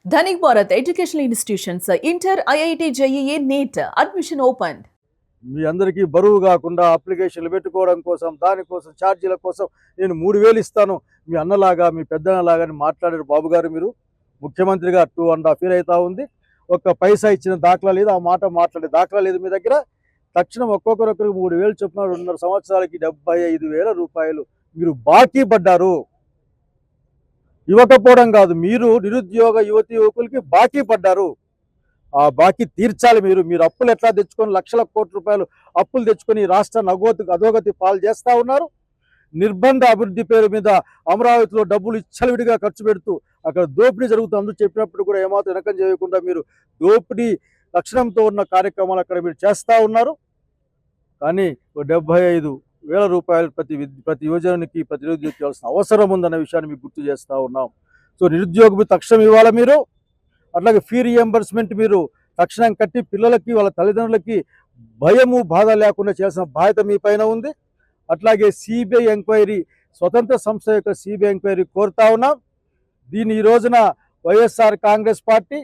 Dhanik Bharat Educational Institutions, Inter, IIT, JEE, NEET, admission opened. మీ అందరికీ బరువు కాకుండా అప్లికేషన్లు పెట్టుకోవడం కోసం దానికోసం ఛార్జీల కోసం నేను 3000 ఇస్తాను మీ అన్నలాగా మీ పెద్దన్నలాగా అని మాట్లాడారు బాబు గారు. మీరు ముఖ్యమంత్రిగా 2.5 years అవుతా ఉంది, ఒక్క పైసా ఇచ్చిన దాఖలా లేదు, ఆ మాట మాట్లాడే దాఖలా లేదు మీ దగ్గర. తక్షణం ఒక్కొక్కరికి 3000 చొప్పున 2.5 సంవత్సరాలకి 75,000 రూపాయలు మీరు బాకీ పడ్డారు. ఇవ్వకపోవడం కాదు, మీరు నిరుద్యోగ యువతి యువకులకి బాకీ పడ్డారు. ఆ బాకీ తీర్చాలి. మీరు అప్పులు ఎట్లా తెచ్చుకొని లక్షల కోట్ల రూపాయలు అప్పులు తెచ్చుకొని రాష్ట్రాన్ని అధోగతి పాలు చేస్తూ ఉన్నారు. నిర్బంధ అభివృద్ధి పేరు మీద అమరావతిలో డబ్బులు ఇచ్చలవిడిగా ఖర్చు పెడుతూ అక్కడ దోపిడీ జరుగుతుంది చెప్పినప్పుడు కూడా ఏమాత్రం వెనకం చేయకుండా మీరు దోపిడీ లక్షణంతో ఉన్న కార్యక్రమాలు అక్కడ మీరు చేస్తూ ఉన్నారు. కానీ 75,000 రూపాయలు ప్రతి యువజనానికి ప్రతి నిరుద్యోగి ఇవ్వాల్సిన అవసరం ఉందన్న విషయాన్ని మీకు గుర్తు చేస్తూ ఉన్నాం. సో నిరుద్యోగి తక్షణం ఇవ్వాలి మీరు. అట్లాగే ఫీ రియంబర్స్మెంట్ మీరు తక్షణం కట్టి పిల్లలకి వాళ్ళ తల్లిదండ్రులకి భయము బాధ లేకుండా చేయాల్సిన బాధ్యత మీ పైన ఉంది. అట్లాగే సిబిఐ ఎంక్వైరీ, స్వతంత్ర సంస్థ యొక్క సిబిఐ ఎంక్వైరీ కోరుతా ఉన్నాం. దీన్ని ఈ రోజున వైఎస్ఆర్ కాంగ్రెస్ పార్టీ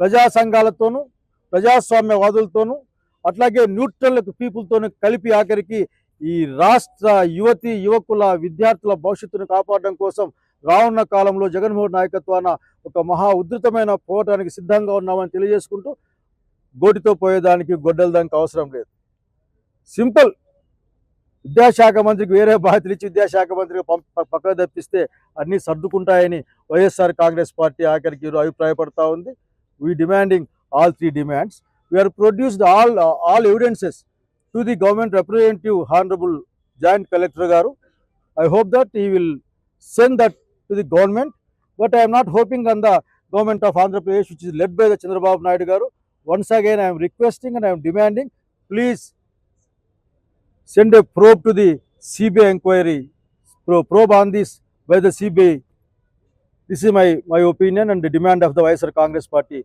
ప్రజా సంఘాలతోనూ ప్రజాస్వామ్యవాదులతోనూ అట్లాగే న్యూట్రల్ పీపుల్తోనూ కలిపి ఆఖరికి ఈ రాష్ట్ర యువతి యువకుల విద్యార్థుల భవిష్యత్తును కాపాడడం కోసం రానున్న కాలంలో జగన్మోహన్ నాయకత్వాన ఒక మహా ఉధృతమైన పోరాటానికి సిద్ధంగా ఉన్నామని తెలియజేసుకుంటూ, గోటితో పోయేదానికి గొడ్డల దానికి అవసరం లేదు. సింపుల్. విద్యాశాఖ మంత్రికి వేరే బాధ్యతలు ఇచ్చి విద్యాశాఖ మంత్రికి పక్కన తప్పిస్తే అన్నీ సర్దుకుంటాయని వైఎస్ఆర్ కాంగ్రెస్ పార్టీ ఆఖరికి అభిప్రాయపడతా ఉంది. We demanding all 3 demands. We have produced all evidences to the government representative, Honorable Joint Collector Garu. I hope that he will send that to the government, but I am not hoping on the government of Andhra Pradesh, which is led by the Chandrababu Naidu Garu. Once again, I am requesting and I am demanding, please send a probe to the CBI inquiry, probe on this by the CBI. This is my opinion and the demand of the YSR Congress Party.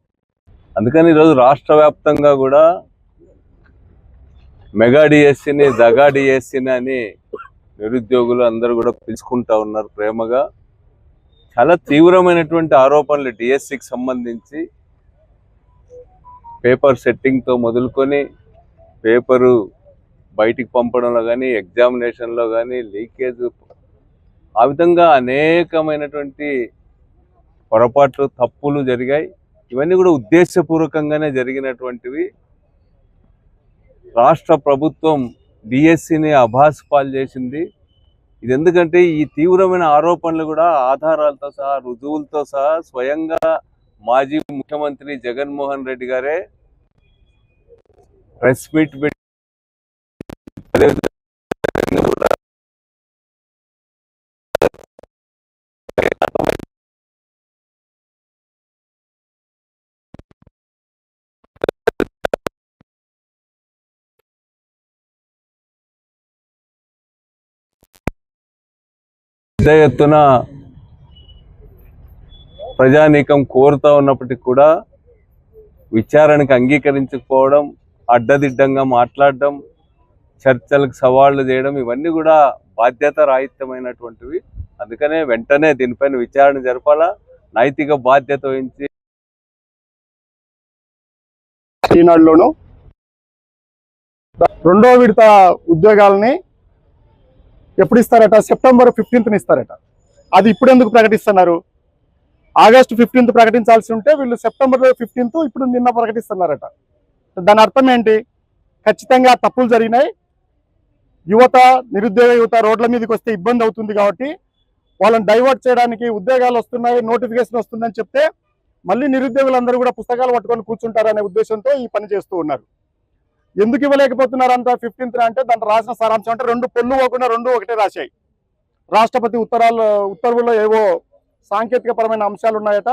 అందుకని ఈరోజు రాష్ట్ర వ్యాప్తంగా కూడా mega డిఎస్సిని దగా డిఎస్సిని అని నిరుద్యోగులు అందరూ కూడా పిలుచుకుంటా ఉన్నారు ప్రేమగా. చాలా తీవ్రమైనటువంటి ఆరోపణలు డిఎస్సికి సంబంధించి పేపర్ సెట్టింగ్తో మొదలుకొని పేపరు బయటికి పంపడంలో కానీ ఎగ్జామినేషన్లో కానీ లీకేజ్, ఆ విధంగా అనేకమైనటువంటి పొరపాట్లు తప్పులు జరిగాయి. ఇవన్నీ కూడా ఉద్దేశపూర్వకంగానే జరిగినటువంటివి. రాష్ట్ర ప్రభుత్వం డిఎస్సిని అభాసుపాలు చేసింది. ఇది ఎందుకంటే ఈ తీవ్రమైన ఆరోపణలు కూడా ఆధారాలతో సహా రుజువులతో సహా స్వయంగా మాజీ ముఖ్యమంత్రి జగన్మోహన్ రెడ్డి గారే ప్రెస్ మీట్ పెట్టి పెద్ద ఎత్తున ప్రజానీకం కోరుతా ఉన్నప్పటికీ కూడా విచారణకు అంగీకరించకపోవడం, అడ్డదిడ్డంగా మాట్లాడడం, చర్చలకు సవాళ్లు చేయడం, ఇవన్నీ కూడా బాధ్యత రాహిత్యమైనటువంటివి. అందుకనే వెంటనే దీనిపైన విచారణ జరపాలా, నైతిక బాధ్యత వహించి ఈనాడులోను రెండో విడత ఉద్యోగాలని ఎప్పుడు ఇస్తారట? September 15th ఇస్తారట. అది ఇప్పుడు ఎందుకు ప్రకటిస్తున్నారు? August 15th ప్రకటించాల్సి ఉంటే వీళ్ళు September 15th ఇప్పుడు నిన్న ప్రకటిస్తున్నారట. దాని అర్థం ఏంటి? ఖచ్చితంగా తప్పులు జరిగినాయి. నిరుద్యోగ యువత రోడ్ల మీదకి వస్తే ఇబ్బంది అవుతుంది కాబట్టి వాళ్ళని డైవర్ట్ చేయడానికి ఉద్యోగాలు వస్తున్నాయి, నోటిఫికేషన్ వస్తుందని చెప్తే మళ్ళీ నిరుద్యోగులందరూ కూడా పుస్తకాలు పట్టుకొని కూర్చుంటారనే ఉద్దేశంతో ఈ పని చేస్తూ ఉన్నారు. ఎందుకు ఇవ్వలేకపోతున్నారు అంత 15th అంటే దాంట్లో రాసిన సారాంశం అంటే 2 పొల్లు పోకుండా 2 ఒకటే రాశాయి. రాష్ట్రపతి ఉత్తర్వుల్లో ఏవో సాంకేతికపరమైన అంశాలు ఉన్నాయట.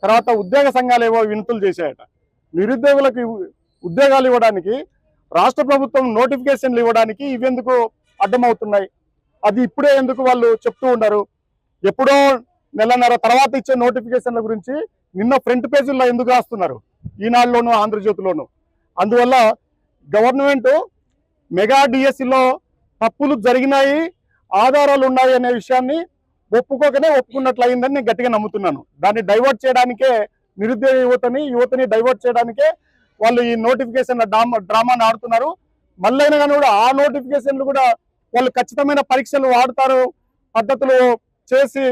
తర్వాత ఉద్యోగ సంఘాలు ఏవో వినతులు చేశాయట. నిరుద్యోగులకు ఉద్యోగాలు ఇవ్వడానికి రాష్ట్ర ప్రభుత్వం నోటిఫికేషన్లు ఇవ్వడానికి ఇవెందుకు అడ్డమవుతున్నాయి? అది ఇప్పుడే ఎందుకు వాళ్ళు చెప్తూ ఉన్నారు? ఎప్పుడో నెలన్నర తర్వాత ఇచ్చే నోటిఫికేషన్ల గురించి నిన్న ఫ్రంట్ పేజీల్లో ఎందుకు రాస్తున్నారు? ఈనాడులోను ఆంధ్రజ్యోతిలోను. అందువల్ల గవర్నమెంట్ మెగా డిఎస్సిలో తప్పులు జరిగినాయి, ఆధారాలు ఉన్నాయి అనే విషయాన్ని ఒప్పుకోకనే ఒప్పుకున్నట్లయిందని నేను గట్టిగా నమ్ముతున్నాను. దాన్ని డైవర్ట్ చేయడానికే నిరుద్యోగ యువతని డైవర్ట్ చేయడానికే వాళ్ళు ఈ నోటిఫికేషన్ డ్రామాని ఆడుతున్నారు. మళ్ళైనా కానీ కూడా ఆ నోటిఫికేషన్లు కూడా వాళ్ళు ఖచ్చితమైన పరీక్షలు వాడతారు, పద్ధతులు చేసి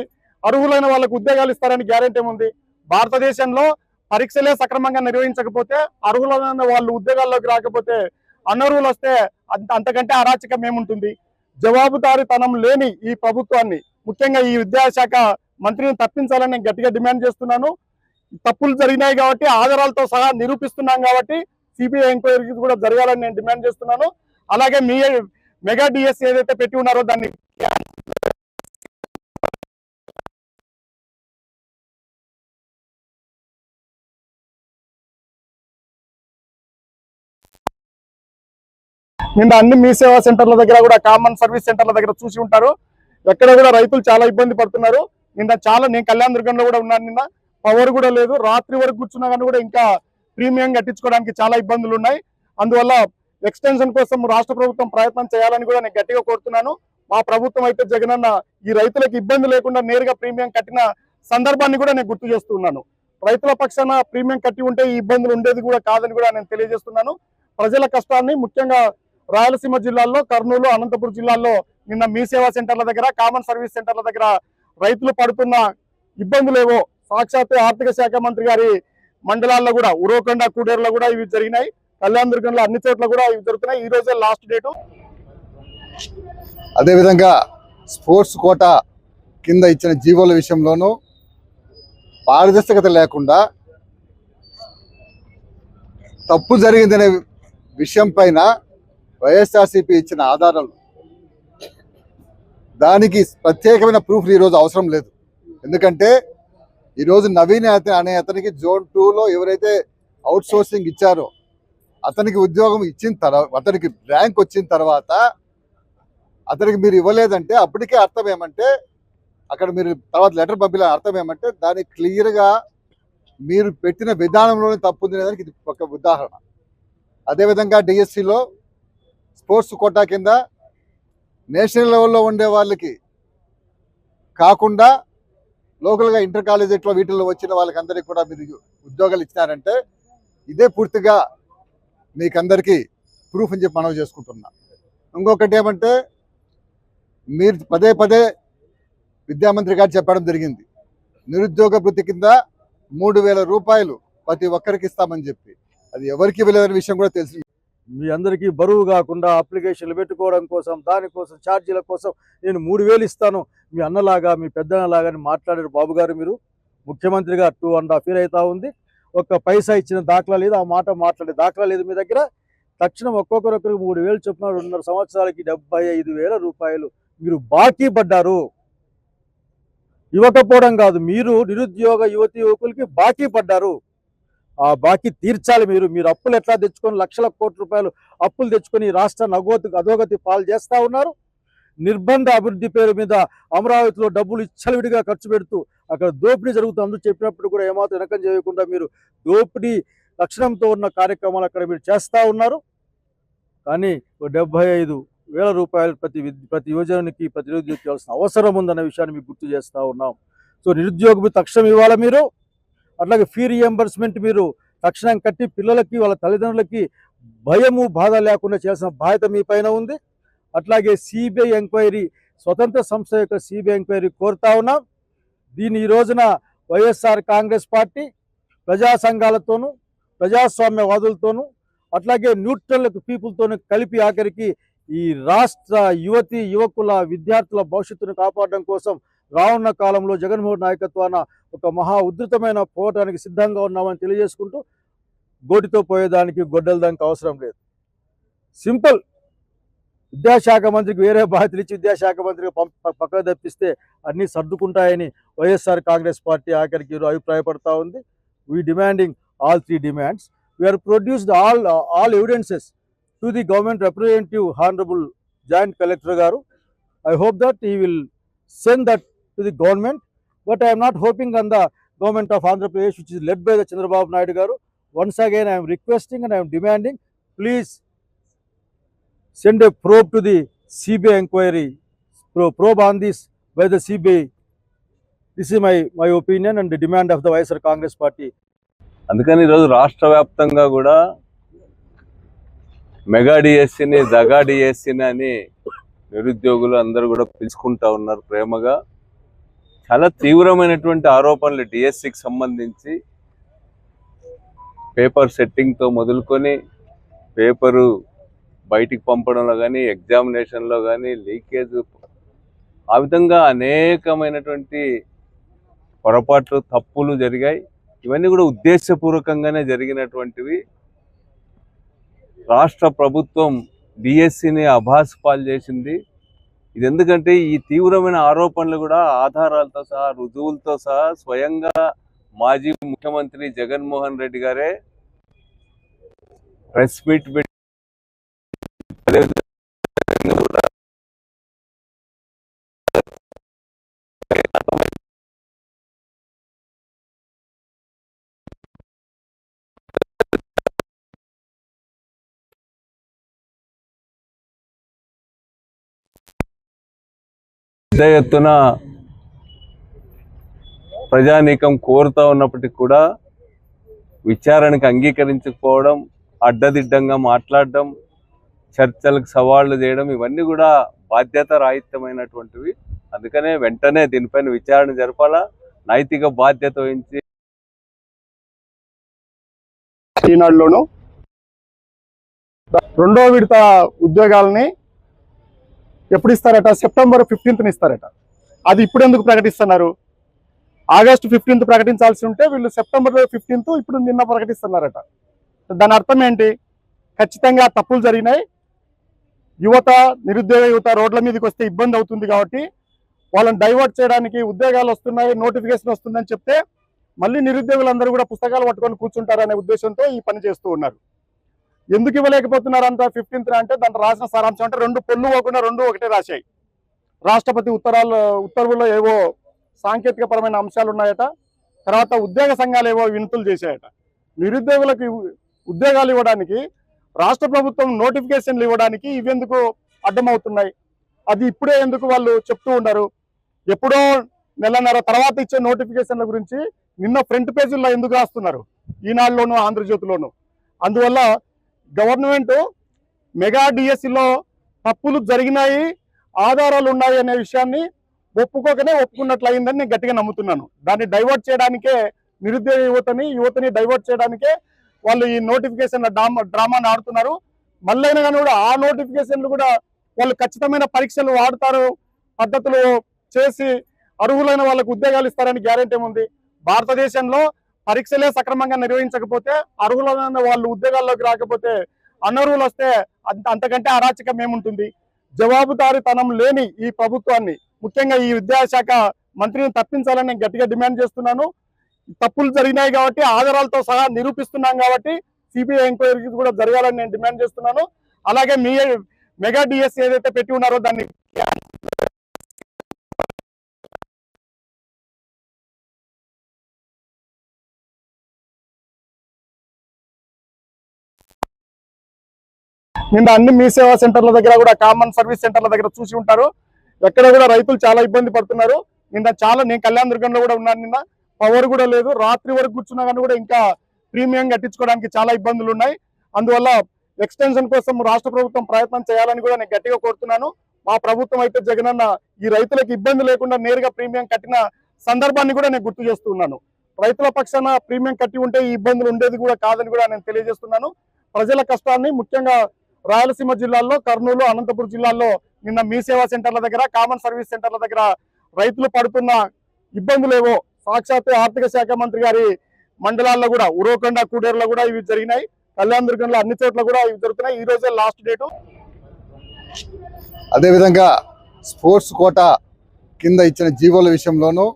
అర్హులైన వాళ్ళకు ఉద్యోగాలు ఇస్తారని గ్యారెంటీ ఏముంది? భారతదేశంలో పరీక్షలే సక్రమంగా నిర్వహించకపోతే, అర్హులైన వాళ్ళు ఉద్యోగాల్లోకి రాకపోతే, అనర్హులు వస్తే అంతకంటే అరాచకం ఏముంటుంది? జవాబుదారీతనం లేని ఈ ప్రభుత్వాన్ని, ముఖ్యంగా ఈ విద్యాశాఖ మంత్రిని తప్పించాలని నేను గట్టిగా డిమాండ్ చేస్తున్నాను. తప్పులు జరిగినాయి కాబట్టి ఆధారాలతో సహా నిరూపిస్తున్నాం కాబట్టి సిబిఐ ఎంక్వైరీ కూడా జరగాలని నేను డిమాండ్ చేస్తున్నాను. అలాగే మీ మెగా డిఎస్సి ఏదైతే పెట్టి ఉన్నారో దాన్ని నిన్న అన్ని మీ సేవా సెంటర్ల దగ్గర కూడా, కామన్ సర్వీస్ సెంటర్ల దగ్గర చూసి ఉంటారు. ఎక్కడ కూడా రైతులు చాలా ఇబ్బంది పడుతున్నారు. నేను కళ్యాణ దుర్గంలో కూడా ఉన్నాను. నిన్న పవర్ కూడా లేదు, రాత్రి వరకు కూర్చున్నా కానీ కూడా ఇంకా ప్రీమియం కట్టించుకోవడానికి చాలా ఇబ్బందులు ఉన్నాయి. అందువల్ల ఎక్స్టెన్షన్ కోసం రాష్ట్ర ప్రభుత్వం ప్రయత్నం చేయాలని కూడా నేను గట్టిగా కోరుతున్నాను. మా ప్రభుత్వం అయితే జగనన్న ఈ రైతులకు ఇబ్బంది లేకుండా నేరుగా ప్రీమియం కట్టిన సందర్భాన్ని కూడా నేను గుర్తు చేస్తున్నాను. రైతుల పక్షాన ప్రీమియం కట్టి ఉంటే ఈ ఇబ్బందులు ఉండేది కూడా కాదని కూడా నేను తెలియజేస్తున్నాను. ప్రజల కష్టాన్ని, ముఖ్యంగా రాయలసీమ జిల్లాల్లో, కర్నూలు, అనంతపురం జిల్లాల్లో నిన్న మీ సేవా సెంటర్ల దగ్గర, కామన్ సర్వీస్ సెంటర్ల దగ్గర రైతులు పడుతున్న ఇబ్బందులేవో సాక్షాత్ ఆర్థిక శాఖ మంత్రి గారి మండలాల్లో కూడా, ఉరవకొండ, కూడేరులో కూడా ఇవి జరిగినాయి. కళ్యాణ దుర్గంలో అన్ని చోట్ల కూడా ఇవి జరుగుతున్నాయి. ఈ రోజే లాస్ట్ డేటు. అదేవిధంగా స్పోర్ట్స్ కోటా కింద ఇచ్చిన జీవోల విషయంలోనూ పారదర్శకత లేకుండా తప్పు జరిగిందనే విషయం పైన వైఎస్ఆర్సీపీ ఇచ్చిన ఆధారాలు, దానికి ప్రత్యేకమైన ప్రూఫ్ ఈరోజు అవసరం లేదు. ఎందుకంటే ఈరోజు నవీన్ అనే అతనికి జోన్ 2లో ఎవరైతే అవుట్ సోర్సింగ్ ఇచ్చారో అతనికి ఉద్యోగం ఇచ్చిన తర్వాత, అతనికి ర్యాంక్ వచ్చిన తర్వాత అతనికి మీరు ఇవ్వలేదంటే అప్పటికే అర్థం ఏమంటే, అక్కడ మీరు తర్వాత లెటర్ పంపిన అర్థం ఏమంటే దానికి క్లియర్గా మీరు పెట్టిన విధానంలోనే తప్పు ఉంది అనేదానికి ఇది ఒక ఉదాహరణ. అదేవిధంగా డిఎస్సిలో స్పోర్ట్స్ కోటా కింద నేషనల్ లెవెల్లో ఉండే వాళ్ళకి కాకుండా లోకల్గా ఇంటర్ కాలేజీలో వీటిల్లో వచ్చిన వాళ్ళకందరికీ కూడా మీరు ఉద్యోగాలు ఇచ్చినారంటే ఇదే పూర్తిగా మీకందరికీ ప్రూఫ్ అని చెప్పి మనవి చేసుకుంటున్నా. ఇంకొకటి ఏమంటే, మీరు పదే పదే విద్యామంత్రి గారు చెప్పడం జరిగింది, నిరుద్యోగ భృతి కింద 3,000 రూపాయలు ప్రతి ఒక్కరికి ఇస్తామని చెప్పి. అది ఎవరికి ఇవ్వలేదనే విషయం కూడా తెలిసింది. మీ అందరికీ బరువు కాకుండా అప్లికేషన్లు పెట్టుకోవడం కోసం, దానికోసం ఛార్జీల కోసం నేను 3,000 ఇస్తాను మీ అన్నలాగా, మీ పెద్దన్నలాగా అని మాట్లాడారు బాబు గారు. మీరు ముఖ్యమంత్రిగా 2.5 years అవుతా ఉంది, ఒక్క పైసా ఇచ్చిన దాఖలా లేదు, ఆ మాట మాట్లాడే దాఖలా లేదు మీ దగ్గర. తక్షణం ఒక్కొక్కరికి 3,000 చొప్పున 2.5 సంవత్సరాలకి 75,000 రూపాయలు మీరు బాకీ పడ్డారు. ఇవ్వకపోవడం కాదు, మీరు నిరుద్యోగ యువకులకి బాకీ పడ్డారు. ఆ బాకీ తీర్చాలి. మీరు అప్పులు ఎట్లా తెచ్చుకొని లక్షల కోట్ల రూపాయలు అప్పులు తెచ్చుకొని రాష్ట్ర అధోగతి పాలు చేస్తూ ఉన్నారు. నిర్బంధ అభివృద్ధి పేరు మీద అమరావతిలో డబ్బులు ఇచ్చలవిడిగా ఖర్చు పెడుతూ అక్కడ దోపిడీ జరుగుతుంది చెప్పినప్పుడు కూడా ఏమాత్రం వెనకం చేయకుండా మీరు దోపిడీ లక్షణంతో ఉన్న కార్యక్రమాలు అక్కడ మీరు చేస్తూ ఉన్నారు. కానీ 75,000 రూపాయలు ప్రతి యువజనునికి, ప్రతి నిరుద్యోగికి ఇవ్వాల్సిన అవసరం ఉందన్న విషయాన్ని మీకు గుర్తు చేస్తూ ఉన్నాం. సో నిరుద్యోగ తక్షణం ఇవ్వాలి మీరు. అట్లాగే ఫీ రియంబర్స్మెంట్ మీరు తక్షణం కట్టి పిల్లలకి, వాళ్ళ తల్లిదండ్రులకి భయము బాధ లేకుండా చేయాల్సిన బాధ్యత మీ పైన ఉంది. అట్లాగే సిబిఐ ఎంక్వైరీ, స్వతంత్ర సంస్థ యొక్క సిబిఐ ఎంక్వైరీ కోరుతా ఉన్నాం. దీన్ని ఈ రోజున వైఎస్ఆర్ కాంగ్రెస్ పార్టీ ప్రజా సంఘాలతోనూ, ప్రజాస్వామ్యవాదులతోనూ, అట్లాగే న్యూట్రల్ పీపుల్తోనూ కలిపి ఆఖరికి ఈ రాష్ట్ర యువకుల, విద్యార్థుల భవిష్యత్తును కాపాడడం కోసం రానున్న కాలంలో జగన్మోహన్ నాయకత్వాన ఒక మహా ఉధృతమైన పోరాటానికి సిద్ధంగా ఉన్నామని తెలియజేసుకుంటూ, గోటితో పోయేదానికి గొడ్డల దానికి అవసరం లేదు. సింపుల్. విద్యాశాఖ మంత్రికి వేరే బాధ్యతలు ఇచ్చి విద్యాశాఖ మంత్రికి పక్కకు తప్పిస్తే అన్నీ సర్దుకుంటాయని వైఎస్ఆర్ కాంగ్రెస్ పార్టీ ఆఖరికి అభిప్రాయపడతా ఉంది. We demanding all 3 demands. We are produced all evidences to the government representative, Honorable Joint Collector Garu. I hope that he will send that to the government, but I am not hoping on the government of Andhra Pradesh, which is led by the Chandrababu Naidu Garu. Once again, I am requesting and I am demanding, please send a probe to the CBI inquiry, probe on this by the CBI. This is my opinion and the demand of the YSR Congress Party. అందుకని ఈరోజు రాష్ట్ర వ్యాప్తంగా కూడా mega డిఎస్సిని దగా డిఎస్సిని అని నిరుద్యోగులు అందరూ కూడా పిలుచుకుంటా ఉన్నారు ప్రేమగా. చాలా తీవ్రమైనటువంటి ఆరోపణలు డిఎస్సికి సంబంధించి పేపర్ సెట్టింగ్తో మొదలుకొని పేపరు బయటికి పంపడంలో కానీ ఎగ్జామినేషన్లో కానీ లీకేజ్, ఆ విధంగా అనేకమైనటువంటి పొరపాట్లు తప్పులు జరిగాయి. ఇవన్నీ కూడా ఉద్దేశపూర్వకంగానే జరిగినటువంటివి. రాష్ట్ర ప్రభుత్వం డిఎస్సిని అభాస్పాలు చేసింది. ఇది ఎందుకంటే ఈ తీవ్రమైన ఆరోపణలు కూడా ఆధారాలతో సహా రుజువులతో సహా స్వయంగా మాజీ ముఖ్యమంత్రి జగన్మోహన్ రెడ్డి గారే ప్రెస్ మీట్ పెట్టి పెద్ద ఎత్తున ప్రజానీకం కోరుతా ఉన్నప్పటికీ కూడా విచారణకు అంగీకరించకపోవడం, అడ్డదిడ్డంగా మాట్లాడడం, చర్చలకు సవాళ్లు చేయడం, ఇవన్నీ కూడా బాధ్యత రాహిత్యమైనటువంటివి. అందుకనే వెంటనే దీనిపైన విచారణ జరపాలా, నైతిక బాధ్యత వహించి ఈనాడులోను రెండో విడత ఉద్యోగాలని ఎప్పుడు ఇస్తారట? సెప్టెంబర్ 15న ఇస్తారట. అది ఇప్పుడు ఎందుకు ప్రకటిస్తున్నారు? ఆగస్టు 15th ప్రకటించాల్సి ఉంటే వీళ్ళు సెప్టెంబర్ 15th ఇప్పుడు నిన్న ప్రకటిస్తున్నారట. దాని అర్థం ఏంటి? ఖచ్చితంగా తప్పులు జరిగినాయి. నిరుద్యోగ యువత రోడ్ల మీదకి వస్తే ఇబ్బంది అవుతుంది కాబట్టి వాళ్ళని డైవర్ట్ చేయడానికి ఉద్యోగాలు వస్తున్నాయి, నోటిఫికేషన్ వస్తుందని చెప్తే మళ్ళీ నిరుద్యోగులందరూ కూడా పుస్తకాలు పట్టుకొని కూర్చుంటారనే ఉద్దేశంతో ఈ పని చేస్తూ ఉన్నారు. ఎందుకు ఇవ్వలేకపోతున్నారు అంత 15th అంటే దాంట్లో రాసిన సారాంశం అంటే రెండు పొల్లు పోకుండా రెండు ఒకటే రాశాయి. రాష్ట్రపతి ఉత్తర్వుల్లో ఏవో సాంకేతిక పరమైన అంశాలు ఉన్నాయట. తర్వాత ఉద్యోగ సంఘాలు ఏవో వినతులు చేశాయట. నిరుద్యోగులకు ఉద్యోగాలు ఇవ్వడానికి, రాష్ట్ర ప్రభుత్వం నోటిఫికేషన్లు ఇవ్వడానికి ఇవెందుకు అడ్డమవుతున్నాయి? అది ఇప్పుడే ఎందుకు వాళ్ళు చెప్తూ ఉన్నారు? ఎప్పుడో నెలన్నర తర్వాత ఇచ్చే నోటిఫికేషన్ల గురించి నిన్న ఫ్రంట్ పేజీల్లో ఎందుకు రాస్తున్నారు? ఈనాడులోను ఆంధ్రజ్యోతిలోను. అందువల్ల గవర్నమెంట్ మెగా డిఎస్సిలో తప్పులు జరిగినాయి, ఆధారాలు ఉన్నాయి అనే విషయాన్ని ఒప్పుకున్నట్లు అయిందని నేను గట్టిగా నమ్ముతున్నాను. దాన్ని డైవర్ట్ చేయడానికే నిరుద్యోగ యువతని డైవర్ట్ చేయడానికే వాళ్ళు ఈ నోటిఫికేషన్ డ్రామాని ఆడుతున్నారు. మళ్ళైనా కానీ కూడా ఆ నోటిఫికేషన్లు కూడా వాళ్ళు ఖచ్చితమైన పరీక్షలు వాడతారు, పద్ధతులు చేసి అర్హులైన వాళ్ళకు ఉద్యోగాలు ఇస్తారని గ్యారెంటీ ఏముంది? భారతదేశంలో పరీక్షలే సక్రమంగా నిర్వహించకపోతే, అర్హులైన వాళ్ళు ఉద్యోగాల్లోకి రాకపోతే, అనర్హులు వస్తే అంతకంటే అరాచకం ఏముంటుంది? జవాబుదారీతనం లేని ఈ ప్రభుత్వాన్ని, ముఖ్యంగా ఈ విద్యాశాఖ మంత్రిని తప్పించాలని నేను గట్టిగా డిమాండ్ చేస్తున్నాను. తప్పులు జరిగినాయి కాబట్టి ఆధారాలతో సహా నిరూపిస్తున్నాం కాబట్టి సిబిఐ ఎంక్వైరీ కూడా జరగాలని నేను డిమాండ్ చేస్తున్నాను. అలాగే మెగా డిఎస్సి ఏదైతే పెట్టి ఉన్నారో దాన్ని నిన్న అన్ని మీ సేవా సెంటర్ల దగ్గర కూడా, కామన్ సర్వీస్ సెంటర్ల దగ్గర చూసి ఉంటారు. ఎక్కడ కూడా రైతులు చాలా ఇబ్బంది పడుతున్నారు. నేను కళ్యాణ దుర్గంలో కూడా ఉన్నాను. నిన్న పవర్ కూడా లేదు. రాత్రి వరకు కూర్చున్నా కానీ కూడా ఇంకా ప్రీమియం కట్టించుకోవడానికి చాలా ఇబ్బందులు ఉన్నాయి. అందువల్ల ఎక్స్టెన్షన్ కోసం రాష్ట్ర ప్రభుత్వం ప్రయత్నం చేయాలని కూడా నేను గట్టిగా కోరుతున్నాను. మా ప్రభుత్వం అయితే జగనన్న ఈ రైతులకు ఇబ్బంది లేకుండా నేరుగా ప్రీమియం కట్టిన సందర్భాన్ని కూడా నేను గుర్తు చేస్తున్నాను. రైతుల పక్షాన ప్రీమియం కట్టి ఉంటే ఈ ఇబ్బందులు ఉండేది కూడా కాదని కూడా నేను తెలియజేస్తున్నాను. ప్రజల కష్టాన్ని ముఖ్యంగా రాయలసీమ జిల్లాల్లో, కర్నూలు, అనంతపురం జిల్లాల్లో నిన్న మీ సేవా సెంటర్ల దగ్గర, కామన్ సర్వీస్ సెంటర్ల దగ్గర రైతులు పడుతున్న ఇబ్బందులేవో సాక్షాత్ ఆర్థిక శాఖ మంత్రి గారి మండలాల్లో కూడా, ఉరవకొండ, కూడేరులో కూడా ఇవి జరిగినాయి. కళ్యాణ దుర్గంలో అన్ని చోట్ల కూడా ఇవి జరుగుతున్నాయి. ఈ రోజే లాస్ట్ డేటు. అదేవిధంగా స్పోర్ట్స్ కోటా కింద ఇచ్చిన జీవోల విషయంలోనూ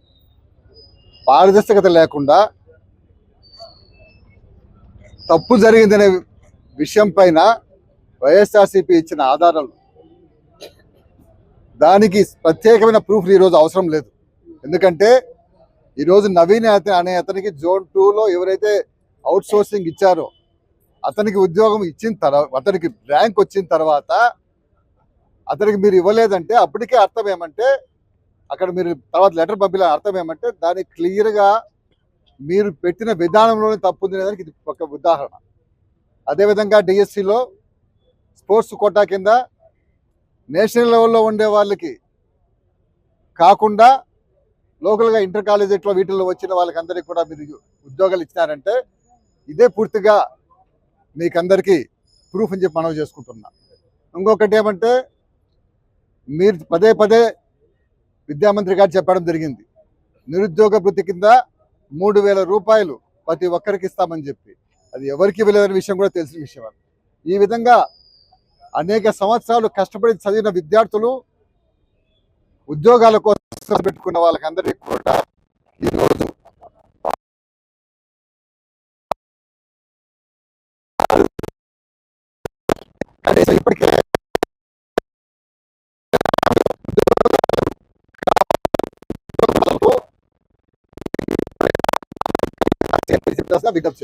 పారదర్శకత లేకుండా తప్పు జరిగిందనే విషయం పైన వైఎస్ఆర్సీపీ ఇచ్చిన ఆధారాలు, దానికి ప్రత్యేకమైన ప్రూఫ్ ఈరోజు అవసరం లేదు. ఎందుకంటే ఈరోజు నవీన్ అనే అతనికి జోన్ 2లో ఎవరైతే అవుట్ సోర్సింగ్ ఇచ్చారో అతనికి ఉద్యోగం ఇచ్చిన తర్వాత, అతనికి ర్యాంక్ వచ్చిన తర్వాత అతనికి మీరు ఇవ్వలేదంటే అప్పటికే అర్థం ఏమంటే, అక్కడ మీరు తర్వాత లెటర్ పంపిన అర్థం ఏమంటే దానికి క్లియర్గా మీరు పెట్టిన విధానంలోనే తప్పు ఉంది అనేదానికి ఇది ఒక ఉదాహరణ. అదేవిధంగా డిఎస్సిలో స్పోర్ట్స్ కోటా కింద నేషనల్ లెవెల్లో ఉండే వాళ్ళకి కాకుండా లోకల్గా ఇంటర్ కాలేజీలో వీటిల్లో వచ్చిన వాళ్ళకందరికీ కూడా మీరు ఉద్యోగాలు ఇచ్చినారంటే ఇదే పూర్తిగా మీకందరికీ ప్రూఫ్ అని చెప్పి మనవి చేసుకుంటున్నా. ఇంకొకటి ఏమంటే మీరు పదే పదే విద్యామంత్రి గారు చెప్పడం జరిగింది, నిరుద్యోగ భృతి కింద 3,000 రూపాయలు ప్రతి ఒక్కరికి ఇస్తామని చెప్పి. అది ఎవరికి వెళ్ళలేని విషయం కూడా తెలిసిన విషయం. ఈ విధంగా అనేక సంవత్సరాలు కష్టపడి చదివిన విద్యార్థులు ఉద్యోగాల కోసం పెట్టుకున్న వాళ్ళకందరికీ కూడా ఈరోజు కనీసం ఇప్పటికే విజ్ఞప్తి చేస్తున్నాం.